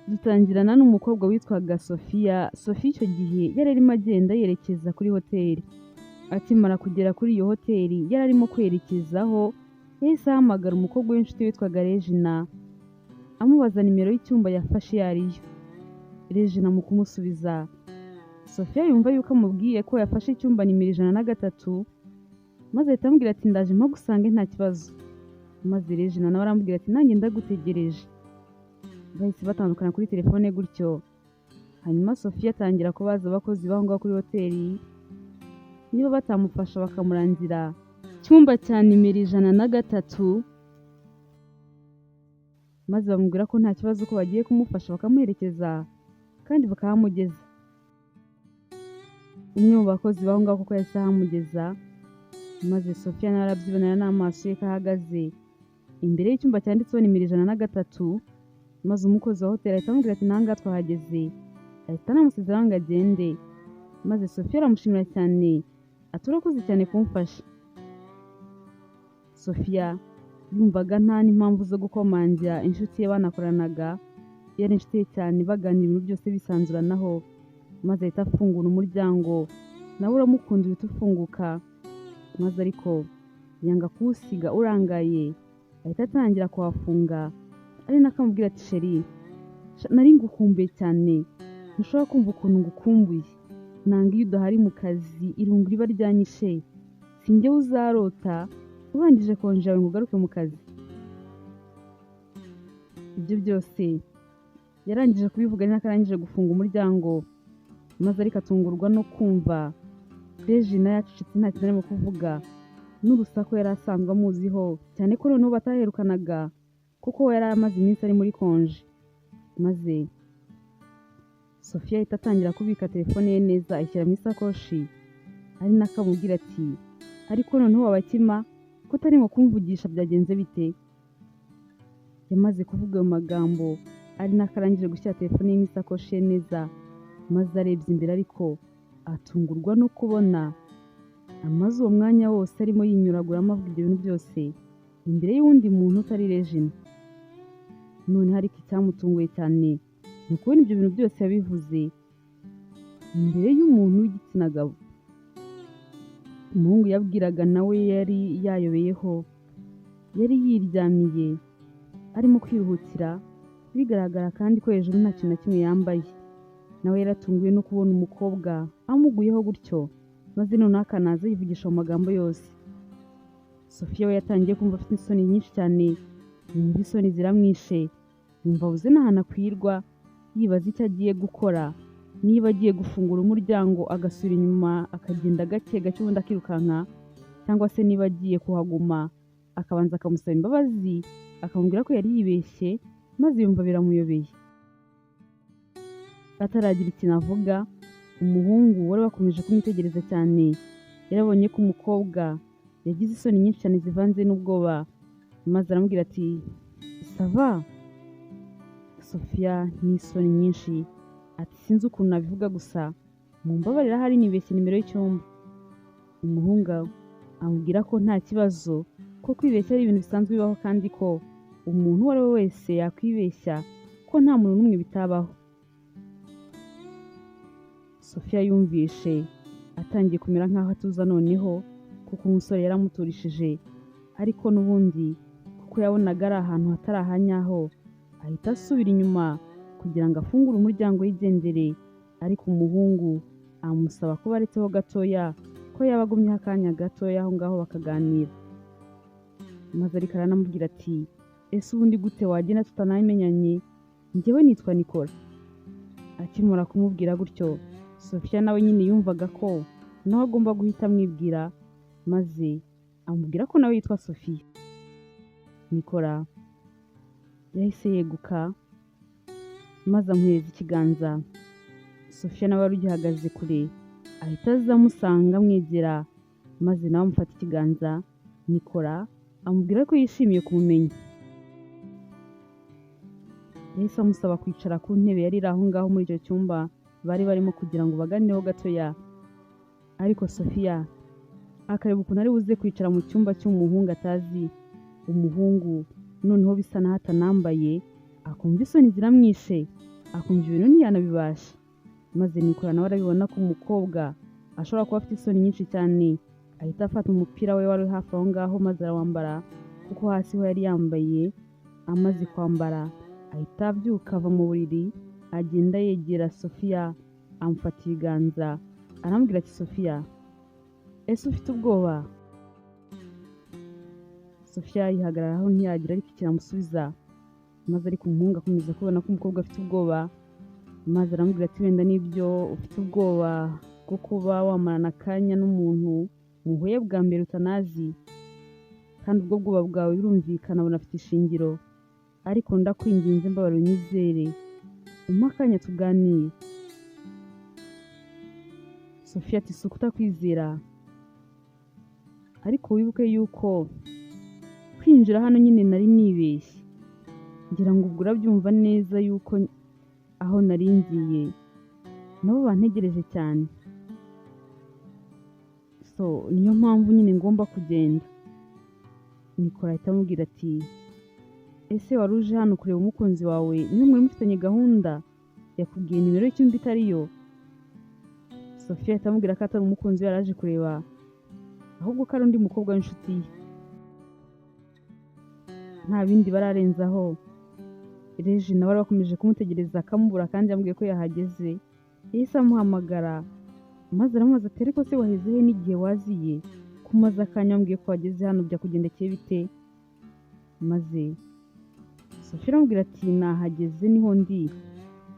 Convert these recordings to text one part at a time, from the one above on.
dutangirana n'umukobwa witwaga Sophia. Sophia icyo gihe yari arimo agenda yerekeza kuri hoteli. Akimara kugera kuri iyo hoteli yari arimo kwerekezaho, yahise ahamagara umukobwa w'inshuti witwaga Regina amubaza nimero y'icyumba yafashe iyo ariyo. Regina mu kumusubiza, Sophia yumva yuko amubwiye ko yafashe icyumba nimero 103, maze ahita amubwira ati ndaje mpagusange nta kibazo. Maze Regina nawe aramubwira ati nanjye ndagutegereje. Bahise batandukana kuri telefone gutyo. Hanyuma Sophia atangira kubaza abakozi baho ngaho kuri hoteli niba batamufasha bakamurangira icyumba cya nimero 103, maze bamubwira ko nta kibazo ko bagiye kumufasha bakamuherekeza kandi bakahamugeza. Umwe mu bakozi baho ngaho kuko yahise ahamugeza, maze Sophia nawe arabyibonera n'amaso ye ko ahagaze imbere y'icyumba cyanditseho nimero 103, maze umukozi wa hoteli ahita amubwira ati nanga twahageze, ahita anamusezeraho ngo agende. Maze Sophia aramushimira cyane ati urakoze cyane kumfasha. Sophia yumvaga nta n'impamvu zo gukomangira inshuti ye banakoranaga, yari inshuti ye cyane baganira ibintu byose bisanzuranaho. Maze ahita afungura umuryango, nawe uramukunda uhita ufunguka, maze ariko yanga kuwusiga urangaye, ahita atangira kuhafunga ari nakamubwira ati sheri, nari ngukumbuye cyane, ntushobora kumva ukuntu ngukumbuye, nanga iyo udahari mu kazi irungu riba ryanyishe, sinjye uzarota urangije konje yawe ngo ugaruke mu kazi. Ibyo byose yarangije kubivuga ari nakarangije gufunga umuryango, maze ariko atungurwa no kumva Regina yacecetse nta kintu arimo kuvuga, n'urusaku yari asanzwe amuziho cyane ko noneho bataherukanaga kuko we yari amaze iminsi ari muri konje. Maze Sophia ahita atangira kubika telefone ye neza ayishyira mu isakoshi, ari nakamubwira ati ariko noneho wabakima ko utarimo kumvugisha byagenze bite. Yamaze kuvuga ayo magambo ari nakarangije gushyira telefone ye mu isakoshi ye neza, maze arebye imbere ariko atungurwa no kubona amaze uwo mwanya wose arimo yinyuraguramo avuga ibyo bintu byose imbere y'uwundi muntu utari Regina. None ariko icyamutunguye cyane ni ukubona ibyo bintu byose yabivuze imbere y'umuntu w'igitsina gabo. Umuhungu yabwiraga nawe yari yayobeyeho, yari yiryamiye arimo kwiruhukira, bigaragara kandi ko hejuru nta kintu na kimwe yambaye. Nawe yaratunguwe no kubona umukobwa amuguyeho gutyo, maze noneho akanaza yivugisha mu magambo yose. Sophia we yatangiye kumva afite isoni nyinshi cyane, yumva isoni ziramwishe, yumva abuze n'ahantu akwirwa, yibaza icyo agiye gukora, niba agiye gufungura umuryango agasubira inyuma akagenda gake gake ubundi akirukanka, cyangwa se niba agiye kuhaguma akabanza akamusaba imbabazi akamubwira ko yari yibeshye, maze yumva biramuyobeye. Ataragira ikintu avuga, umuhungu wari wakomeje kumwitegereza cyane yarabonye ko umukobwa yagize isoni nyinshi cyane zivanze n'ubwoba, maze aramubwira ati sava. Sophia ni isoni nyinshi ati sinzi ukuntu nabivuga gusa mumbabarira hari nibeshye nimero y'icyumba. Umuhungu amubwira ko nta kibazo, ko kwibeshya ari ibintu bisanzwe bibaho kandi ko umuntu uwo ari we wese yakwibeshya, ko nta muntu n'umwe bitabaho. Sophia yumvishe atangiye kumera nk'aho atuza noneho kuko umusore yaramuturishije, ariko n'ubundi kuko yabonaga ari ahantu hatari ahanyaho, ahita asubira inyuma kugira ngo afungure umuryango yigendere, ariko umuhungu amusaba kuba aretseho gatoya ko yabagumyeho akanya gatoya aho ngaho bakaganira. Maze ariko aranamubwira ati ese ubundi gute wagenda tutanabimenyanye, njyewe nitwa Nicola. Akimara kumubwira gutyo, Sophia nawe nyine yumvaga ko nawe agomba guhita amwibwira, maze amubwira ko nawe yitwa Sophia. Nicola yahise yeguka maze amuhereza ikiganza. Sophia nawe wari ugihagaze kure ahita aza amusanga amwegera, maze nawe amufata ikiganza. Nicola amubwira ko yishimiye kumumenya. Yahise amusaba kwicara ku ntebe yari iri aho ngaho muri icyo cyumba bari barimo kugira ngo baganireho gatoya, ariko Sophia akareba ukuntu ari buze kwicara mu cyumba cy'umuhungu atazi. Umuhungu noneho bisa naho atanambaye, akumva isoni ziramwishe, akumva ibintu ntiyanabibasha. Maze Nikora nawe arabibona ko umukobwa ashobora kuba afite isoni nyinshi cyane, ahita afata umupira we wari hafi aho ngaho maze arawambara kuko hasi ho yari yambaye. Amaze kwambara ahita abyuka ava mu buriri, agenda yegera Sofia amufata ibiganza aramubwira ati Sofia, ese ufite ubwoba? Sofia yihagararaho ntiyagira ariko kiramusubiza, maze ariko umuhungu akomeza kubona ko umukobwa afite ubwoba. Maze aramubwira ati wenda nibyo ufite ubwoba bwo kuba wamarana akanya n'umuntu muhuye bwa mbere utanazi, kandi ubwo bwoba bwawe birumvikana bunafite ishingiro, ariko ndakwinginze mbabarira unyizere, umpe akanya tuganire. Sofia ati si ukutakwizera, ariko wibuke yuko kwinjira hano nyine nari nibeshye, ngira ngo ubwo urabyumva neza yuko aho nari ngiye nabo bantegereje cyane, so niyo mpamvu nyine ngomba kugenda. Nikora ahita amubwira ati ese wari uje hano kureba umukunzi wawe? Niba mwari mufitanye gahunda, yakubwiye nimero y'icyumba itariyo? Sofia ahita amubwira ko atari umukunzi we yari aje kureba, ahubwo ko ari undi mukobwa w'inshuti ye. Nta bindi bararenzaho. Regine nawe bakomeje kumutegereza akamubura kandi yambwiye ko yahageze. Yahise amuhamagara maze aramubaza ati ariko se waheze he n'igihe waziye? Kumaze akanya ambwiye ko wageze hano byakugendekeye bite? Maze Sofia aramubwira ati nahageze niho ndi,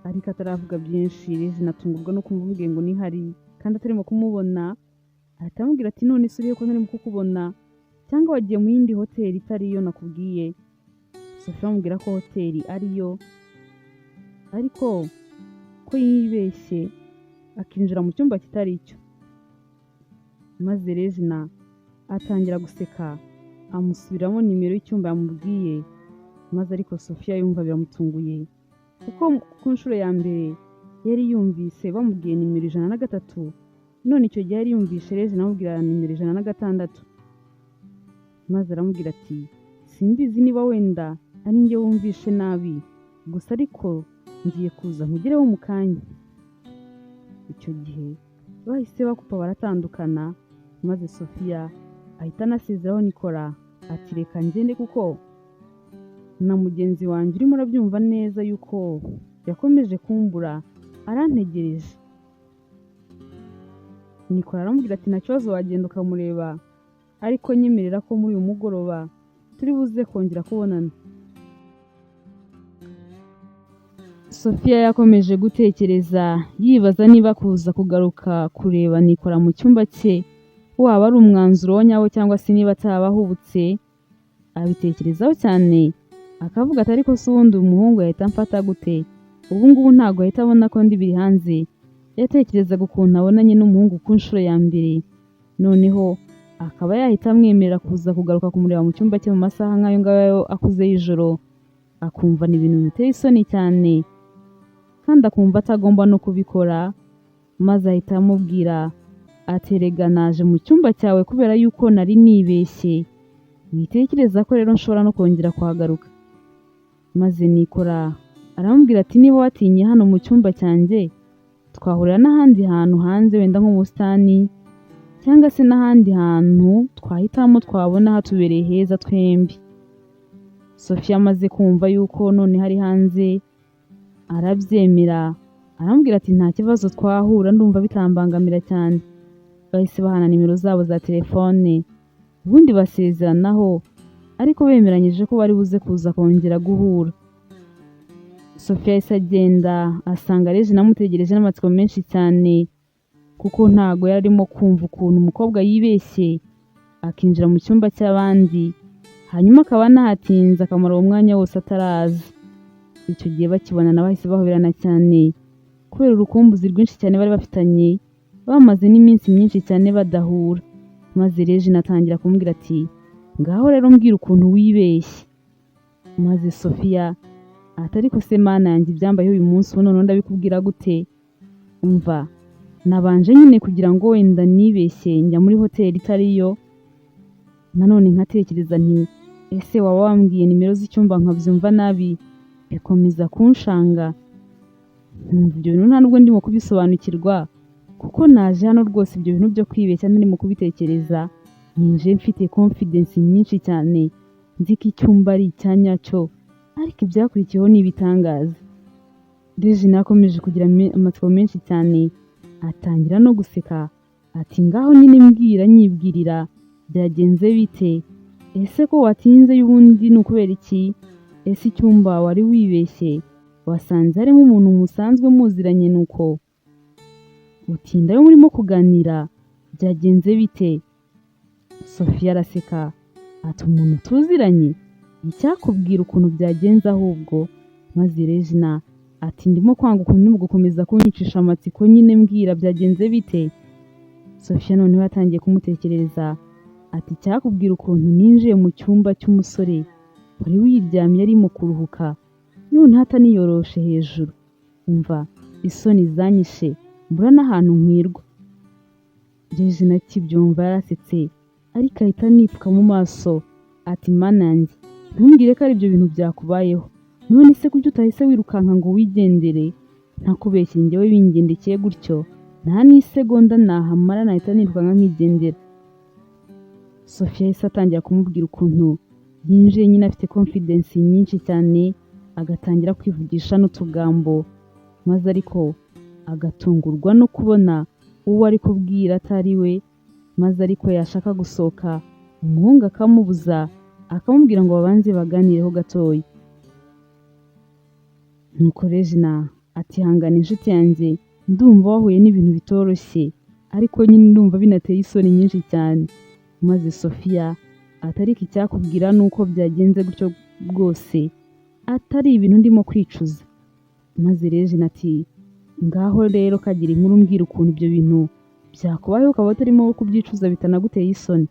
ariko ataravuga byinshi. Regine atungurwa no kumubwira ngo nihari kandi atarimo kumubona. Ahita amubwira ati none se uriye ko ntarimo kukubona, cyangwa wagiye mu yindi hoteli itariyo nakubwiye? Sofia aramubwira ko hoteli ariyo, ariko ko yibeshye akinjira mu cyumba kitari cyo. Maze Regine atangira guseka amusubiramo nimero y'icyumba yamubwiye, maze ariko Sofia yumva biramutunguye kuko ku nshuro ya mbere yari yumvise bamubwiye nimero 103, none icyo gihe yari yumvise Regine amubwira nimero 106. Maze aramubwira ati simbizi niba wenda ari njye wumvishe nabi, gusa ariko ngiye kuza nkugereho mu kanya. Icyo gihe bahise bakupa baratandukana, maze Sofia ahita anasezeraho Nikora ati reka ngende kuko na mugenzi wanjye urimo urabyumva neza yuko yakomeje kumbura arantegereje. Nikora aramubwira ati nta kibazo wagenda ukamureba, ariko nyemerera ko muri uyu mugoroba turi buze kongera kubonana. Sofia yakomeje gutekereza yibaza niba kuza kugaruka kureba Nikora mu cyumba cye waba ari umwanzuro nyawo cyangwa se niba atabahubutse. Abitekerezaho cyane akavuga ati ariko se ubundi umuhungu yahita amfata gute? Ubu ngubu ntabwo ahita abona ko ndi biri hanze. Yatekerezaga ukuntu abonanye n'umuhungu ku nshuro ya mbere, noneho akaba yahita amwemerera kuza kugaruka kumureba mu cyumba cye mu masaha nk'ayo ngayo akuze y'ijoro, akumva ni ibintu biteye isoni cyane kandi akumva atagomba no kubikora. Maze ahita amubwira ati erega naje mu cyumba cyawe kubera yuko nari nibeshye, witekereza ko rero nshobora no kongera kuhagaruka. Maze Nikora aramubwira ati niba watinye hano mu cyumba cyanjye, twahurira n'ahandi hantu hanze wenda nko mu busitani cyangwa se n'ahandi hantu twahitamo twabona hatubereye heza twembi. Sofia amaze kumva yuko none hari hanze arabyemera, aramubwira ati nta kibazo twahura, ndumva bitambangamira cyane. Bahise bahana nimero zabo za telefone, ubundi basezeranaho ariko bemeranyije ko bari buze kuza kongera guhura. Sofia yahise agenda asanga Regine amutegereje n'amatsiko menshi cyane kuko ntago yari arimo kumva ukuntu umukobwa yibeshye akinjira mu cyumba cy'abandi, hanyuma akaba nahatinze akamara uwo mwanya wose ataraza. Icyo gihe bakibonana bahise bahoberana cyane kubera urukumbuzi rwinshi cyane bari bafitanye, bamaze n'iminsi myinshi cyane badahura. Maze Regine atangira kumubwira ati ngaho rero mbwira ukuntu wibeshye. Maze Sofia ati ariko se mana yanjye ibyambayeho uyu munsi ubu none ndabikubwira gute? Umva, nabanje nyine kugira ngo wenda nibeshye njya muri hoteli itariyo, nanone nkatekereza nti ese waba wambwiye nimero z'icyumba nkabyumva nabi bikomeza kunshanga. nkumva ibyo bintu nta nubwo ndimo kubisobanukirwa kuko naje hano rwose ibyo bintu byo kwibeshya ntarimo kubitekereza, ninje mfite confidence nyinshi cyane nzi ko icyumba ari icyanyacyo, ariko ibyakurikiyeho ni ibitangaza. Regina yakomeje kugira amatsiko menshi cyane, atangira no guseka ati ngaho nyine mbwira nyibwirira byagenze bite, ese ko watinze y'ubundi ni ukubera iki, ese icyumba wari wibeshye wasanze harimo umuntu musanzwe muziranye nuko utindayo murimo kuganira byagenze bite? Sofia araseka ati umuntu tuziranye, icyakubwira ukuntu byagenze ahubwo? Maze Regina ati ndimo kwanga ukuntu ndimo gukomeza kunyicisha amatsiko, nyine mbwira byagenze bite? Sofia noneho yatangiye kumutekerereza ati cyakubwira ukuntu ninjiye mu cyumba cy'umusore wari wiryamye arimo kuruhuka, none hataniyoroshe hejuru, umva isoni zanyishe mbura n'ahantu nkwirwa. Regina akibyumva yarasetse ariko ahita anipfuka mu maso ati mana yanjye ntumbwire ko ari ibyo bintu byakubayeho, none se kuki utahise wirukanka ngo wigendere? Ntakubeshye njyewe bingendekeye gutyo nta n'isegonda nahamara nahita nirukanka nkigendera. Sofia yahise atangira kumubwira ukuntu yinjiye nyine afite confidence nyinshi cyane, agatangira kwivugisha n'utugambo, maze ariko agatungurwa no kubona uwo ari kubwira atari we, maze ariko yashaka gusohoka umuhungu akamubuza akamubwira ngo babanze baganireho gatoya. Nuko Regina ati hangana inshuti yanjye, ndumva wahuye n'ibintu bitoroshye ariko nyine ndumva binateye isoni nyinshi cyane. Maze Sofia atariko icyakubwira nuko byagenze gutyo bwose atari ibintu ndimo kwicuza. Maze Regina ati ngaho rero kagira inkuru mbwira ukuntu ibyo bintu byakubayeho ukaba utarimo kubyicuza bitanaguteye isoni.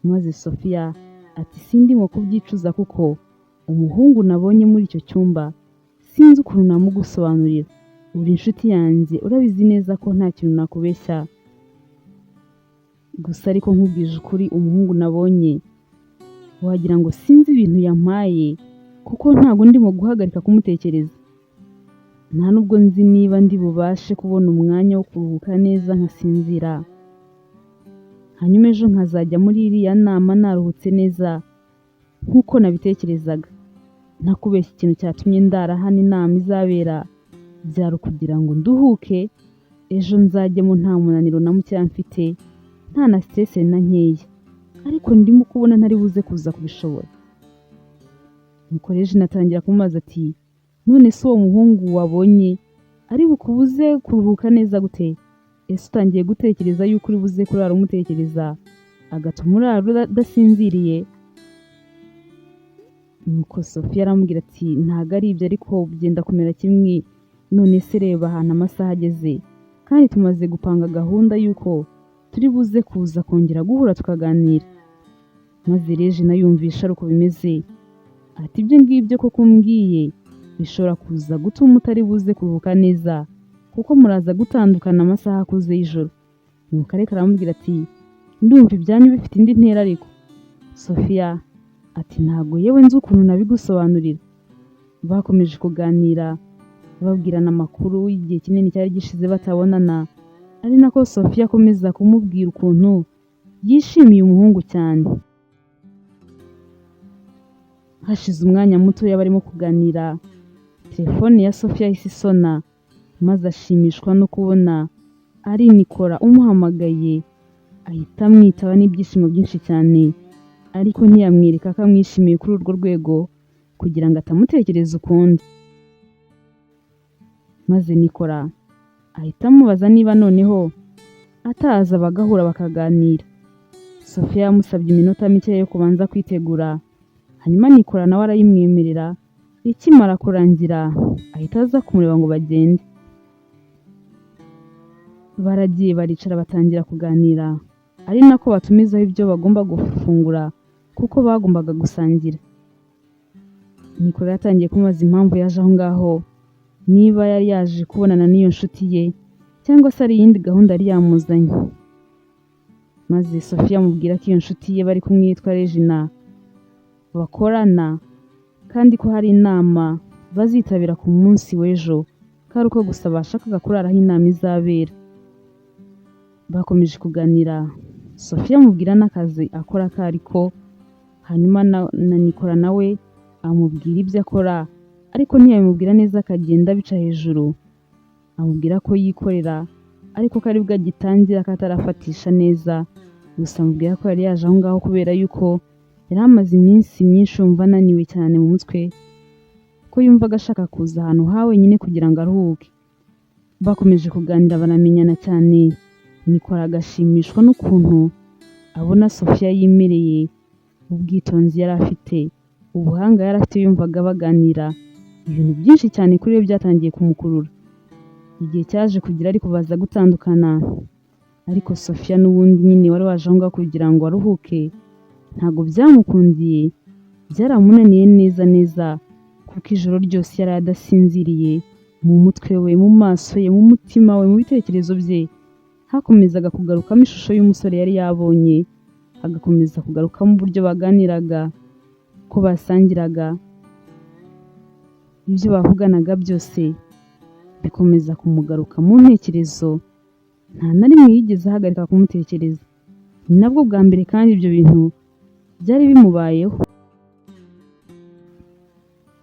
Maze Sofia ati sindimo kubyicuza kuko umuhungu nabonye muri icyo cyumba sinzi ukuntu namugusobanurira, uri inshuti yanjye urabizi neza ko nta kintu nakubeshya, gusa ariko nkubwije ukuri umuhungu nabonye wagira ngo sinzi ibintu yampaye kuko ntago ndimo guhagarika kumutekereza, nta nubwo nzi niba ndi bubashe kubona umwanya wo kuruhuka neza nkasinzira, hanyuma ejo nkazajya muri iriya nama naruhutse neza nk'uko nabitekerezaga. Nakubeshya ikintu cyatumye ndara hano inama izabera byari kugira ngo nduhuke ejo nzajyemo nta munaniro na mukeya mfite, nta na stress na nkeya, ariko ndimo kubona ntari buze kuza kubishobora. Nuko Regina atangira kumubaza ati none se uwo muhungu wabonye ari bukubuze kuruhuka neza gute? Ese utangiye gutekereza yuko uri buze kurara umutekereza agatuma urara udasinziriye? Nuko Sofia aramubwira ati ntago ari ibyo ariko bigenda kumera kimwe, none se reba ahantu amasaha ageze kandi tumaze gupanga gahunda yuko turi buze kuza kongera guhura tukaganira. Maze Regina yumvisha ari uko bimeze ati ibyo ngibyo koko umbwiye bishobora kuza gutuma utari buze kuruhuka neza kuko muraza gutandukana amasaha akuze y'ijoro. Nuko ariko aramubwira ati ndumva ibyanyu bifite indi ntera ariko. Sofia ati ntago yewe nzi ukuntu nabigusobanurira. Bakomeje kuganira babwirana amakuru y'igihe kinini cyari gishize batabonana, ari nako Sofia akomeza kumubwira ukuntu yishimiye umuhungu cyane. Hashize umwanya muto barimo kuganira, telefone ya Sofia yahise isona, maze ashimishwa no kubona ari Nikora umuhamagaye, ahita amwitaba n'ibyishimo byinshi cyane, ariko ntiyamwereka ko amwishimiye kuri urwo rwego kugira ngo atamutekereza ukundi. Maze Nikora ahita amubaza niba noneho ataza bagahura bakaganira. Sofia yamusabye iminota mike yo kubanza kwitegura, hanyuma Nikora nawe arayimwemerera. Ikimara kurangira ahita aza kumureba ngo bagende. Baragiye baricara batangira kuganira, ari nako batumizaho ibyo bagomba gufungura kuko bagombaga gusangira. Nikora yatangiye kumubaza impamvu yaje aho ngaho, niba yari yaje kubonana n'iyo nshuti ye cyangwa se ari iyindi gahunda yari yamuzanye. Maze Sofia amubwira ko iyo nshuti ye bari kumwe yitwa Regina bakorana kandi ko hari inama bazitabira ku munsi w'ejo kari uko gusa bashakaga kurara aho inama izabera. Bakomeje kuganira, Sofia amubwira n'akazi akora ako ariko, hanyuma na Nicola nawe amubwira ibyo akora, ariko ntiyabimubwira neza, akagenda bica hejuru. Amubwira ko yikorera, ariko ko aribwo agitangira katarafatisha neza. Gusa amubwira ko yari yaje aho ngaho kubera yuko yari amaze iminsi myinshi yumva ananiwe cyane mu mutwe, ko yumvaga ashaka kuza ahantu ha wenyine kugira ngo aruhuke. Bakomeje kuganira baramenyana cyane. Nicola agashimishwa n'ukuntu abona Sofia yimereye, ubwitonzi yari afite, ubuhanga yari afite. Yumvaga baganira ibintu byinshi cyane kuri we byatangiye kumukurura. Igihe cyaje kugira ariko baza gutandukana, ariko Sofia n'ubundi nyine wari waje aho ngaho kugira ngo aruhuke, ntabwo byamukundiye, byaramunaniye neza kuko ijoro ryose yari adasinziriye. Mu mutwe we, mu maso ye, mu mutima we, mu bitekerezo bye hakomezaga kugarukamo ishusho y'umusore yari yabonye, hagakomeza kugarukamo uburyo baganiraga, ko basangiraga, ibyo bavuganaga byose bikomeza kumugaruka mu ntekerezo. Nta na rimwe yigeze ahagarika kumutekereza. Ni nabwo bwa mbere kandi ibyo bintu byari bimubayeho.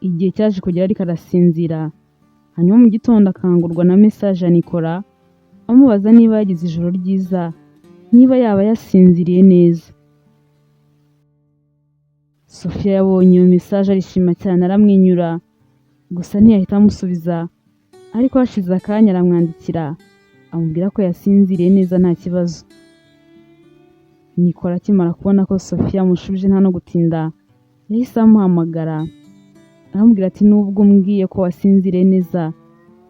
Igihe cyaje kugera ariko arasinzira, hanyuma mu gitondo akangurwa na message ya Nicola amubaza niba yagize ijoro ryiza, niba yaba yasinziriye neza. Sofia yabonye iyo message arishima cyane, aramwenyura, gusa ntiyahita amusubiza. Ariko hashize akanya aramwandikira amubwira ko yasinziriye neza nta kibazo. Nicola akimara kubona ko Sofia amushubije nta no gutinda, yahise amuhamagara aramubwira ati nubwo mbwiye ko wasinziriye neza,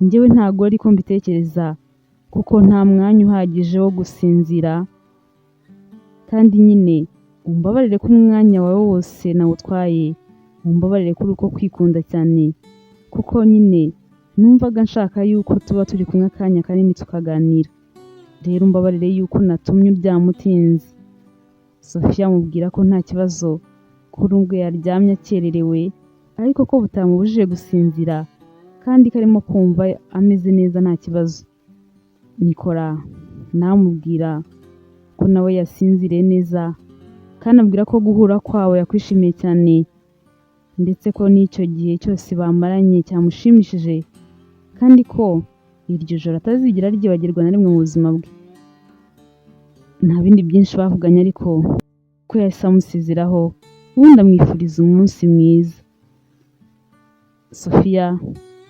njyewe ntago ariko mbitekereza, kuko nta mwanya uhagije wo gusinzira, kandi nyine umbabarire ko umwanya wawe wose nawutwaye, umbabarire kuri uko kwikunda cyane, kuko nyine numvaga nshaka yuko tuba turi kumwe akanya kanini tukaganira, rero umbabarire yuko natumye uryamutinze. Sofia amubwira ko nta kibazo, ko nubwo yaryamye akererewe ariko ko butamubujije gusinzira, kandi karimo kumva ameze neza nta kibazo. Nicola namubwira ko nawe yasinziriye neza, kandi abwira ko guhura kwabo yakwishimiye cyane, ndetse ko n'icyo gihe cyose bamaranye cyamushimishije, kandi ko iryo joro atazigera ryibagirwa na rimwe mu buzima bwe. Nta bindi byinshi bavuganye, ariko ko yahise amusezeraho, ubundi amwifuriza umunsi mwiza. Sofia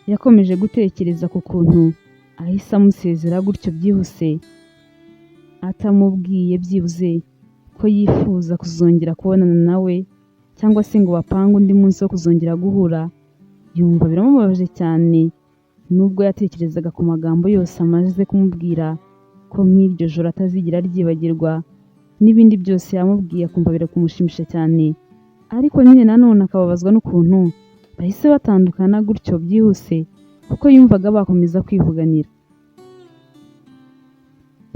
yakomeje gutekereza ku kuntu ahise amusezera gutyo byihuse, atamubwiye byibuze ko yifuza kuzongera kubonana nawe, cyangwa se ngo bapange undi munsi wo kuzongera guhura. Yumva biramubabaje cyane, nubwo yatekerezaga ku magambo yose amaze kumubwira, ko nk'iryo joro atazigera ryibagirwa, n'ibindi byose yamubwiye akumva birakumushimisha cyane, ariko nyine nanone akababazwa n'ukuntu bahise batandukana gutyo byihuse, kuko yumvaga bakomeza kwivuganira.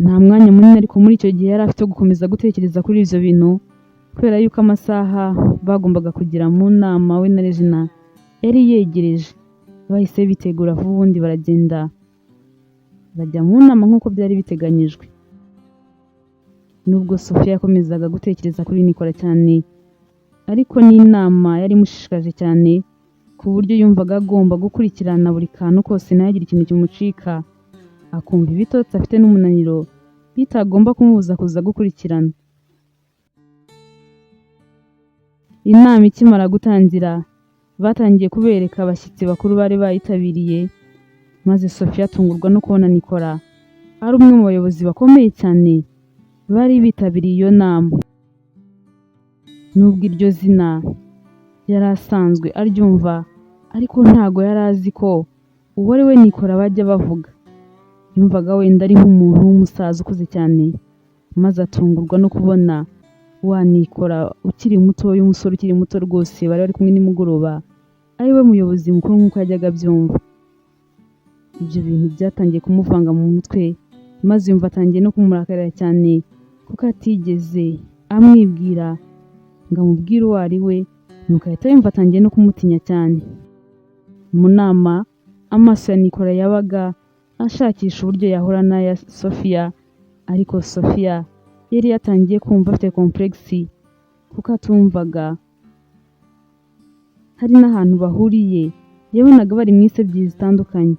Nta mwanya munini ariko muri icyo gihe yari afite gukomeza gutekereza kuri ibyo bintu, kubera yuko amasaha bagombaga kugira mu nama we na Regina yari yegereje. Bahise bitegura vuba, ubundi baragenda bajya mu nama nk'uko byari biteganyijwe. Nubwo Sofia yakomezaga gutekereza kuri Nicola cyane, ariko n'inama yari imushishikaje cyane, ku buryo yumvaga agomba gukurikirana buri kantu kose ntihagire ikintu kimucika, akumva ibitotsi afite n'umunaniro bitagomba kumubuza kuza gukurikirana. Inama ikimara gutangira, batangiye kubereka abashyitsi bakuru bari bayitabiriye, maze Sofia atungurwa no kubona Nicola ari umwe mu bayobozi bakomeye cyane bari bitabiriye iyo nama. Nubwo iryo zina yari asanzwe aryumva, ariko ntago yari azi ko uwo ari we Nicola bajya bavuga. Yumvaga wenda ari nk'umuntu w'umusaza ukuze cyane, maze atungurwa no kubona wa Nicola ukiri muto, y'umusore ukiri muto rwose bari bari kumwe nimugoroba, ari we muyobozi mukuru nk'uko yajyaga abyumva. Ibyo bintu byatangiye kumuvanga mu mutwe, maze yumva atangiye no kumurakarira cyane, kuko atigeze amwibwira ngo amubwire uwo ari we, nuko ahita yumva atangiye no kumutinya cyane. Mu nama amaso ya Nikora yabaga ashakisha uburyo yahura n'aya Sofiya, ariko Sofiya yari yatangiye kumva afite komplexi kuko atumvaga hari n'ahantu bahuriye. Yabonaga bari mu isi ebyiri zitandukanye,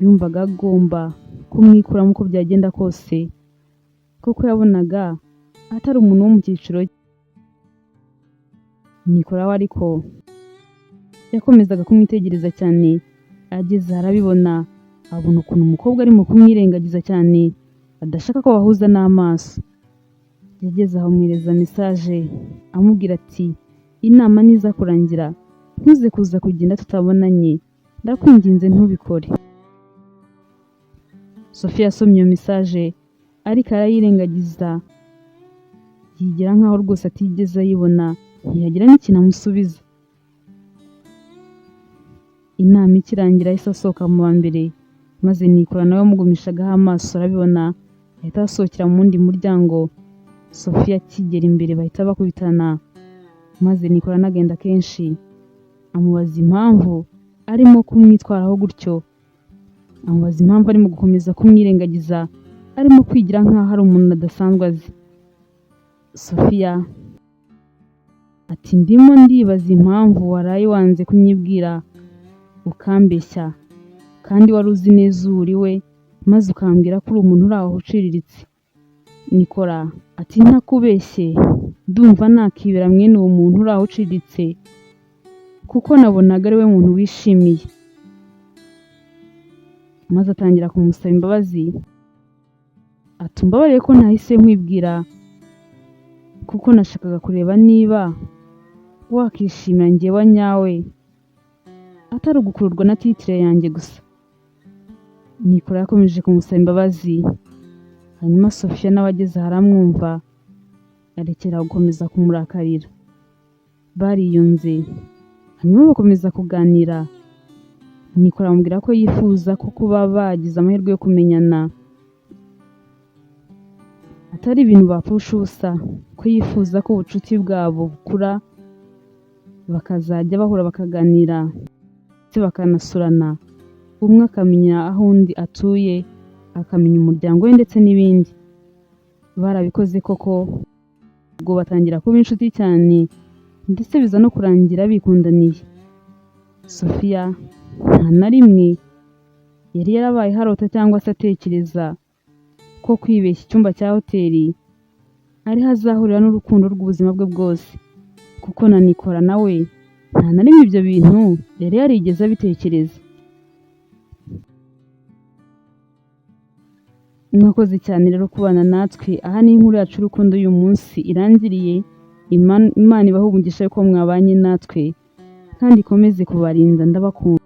yumvaga agomba kumwikuramo uko byagenda kose kuko yabonaga atari umuntu wo mu cyiciro cye. Nikora we ariko yakomezaga kumwitegereza cyane, ageze arabibona, abona ukuntu umukobwa arimo kumwirengagiza cyane adashaka ko bahuza n'amaso. Yageze aho amwohereza mesaje amubwira ati inama niza kurangira ntuze kuza kugenda tutabonanye, ndakwinginze ntubikore. Sofiya yasomye iyo mesaje ariko arayirengagiza, yigira nkaho rwose atigeze ayibona, ntiyagira n'ikintu amusubiza. Inama ikirangira ahise asohoka mu wa mbere, maze Nikora nawe amugumishagaho amaso arabibona, ahita asohokera mu wundi muryango. Sofiya akigera imbere bahita bakubitana, maze Nikora anagenda kenshi amubaza impamvu arimo kumwitwaraho gutyo, amubaza impamvu arimo gukomeza kumwirengagiza, arimo kwigira nkaho ari umuntu adasanzwe azi. Sofiya ati ndimo ndibaza impamvu waraye wanze kunyibwira ukambeshya, kandi wari uzi neza uwo uri we, maze ukambwira ko uri umuntu uri aho uciriritse. Nikora ati ntakubeshye, ndumva nakibera mwene uwo muntu uri aho uciriritse kuko nabonaga ari we muntu wishimiye. Maze atangira kumusaba imbabazi, ati umbabarire ko ntahise nkwibwira kuko nashakaga kureba niba wakishimira njyewe nyawe atari ugukururwa na titire yanjye gusa. Nikora yakomeje kumusaba imbabazi, hanyuma Sofiya nawe ageze haramwumva arekera gukomeza kumurakarira. Bariyunze, hanyuma bakomeza kuganira. Nikora amubwira ko yifuza ko kuba bagize amahirwe yo kumenyana atari ibintu bapfusha ubusa, ko yifuza ko ubucuti bwabo bukura bakazajya bahura bakaganira ndetse bakanasurana, umwe akamenya aho undi atuye, akamenya umuryango we ndetse n'ibindi. Barabikoze koko, ubwo batangira kuba inshuti cyane ndetse biza no kurangira bikundaniye. Sofiya nta na rimwe yari yarabaye harota cyangwa se atekereza ko kwibeshya icyumba cya hoteli ari hazahurira n'urukundo rw'ubuzima bwe bwose, kuko na Nikora nawe nta na rimwe ibyo bintu yari yarigeze abitekereza. Mwakoze cyane rero kubana natwe, aha ni inkuru yacu y'urukundo uyu munsi irangiriye. Imana ibahe umugisha ko mwabanye natwe kandi ikomeze kubarinda. Ndabakunda.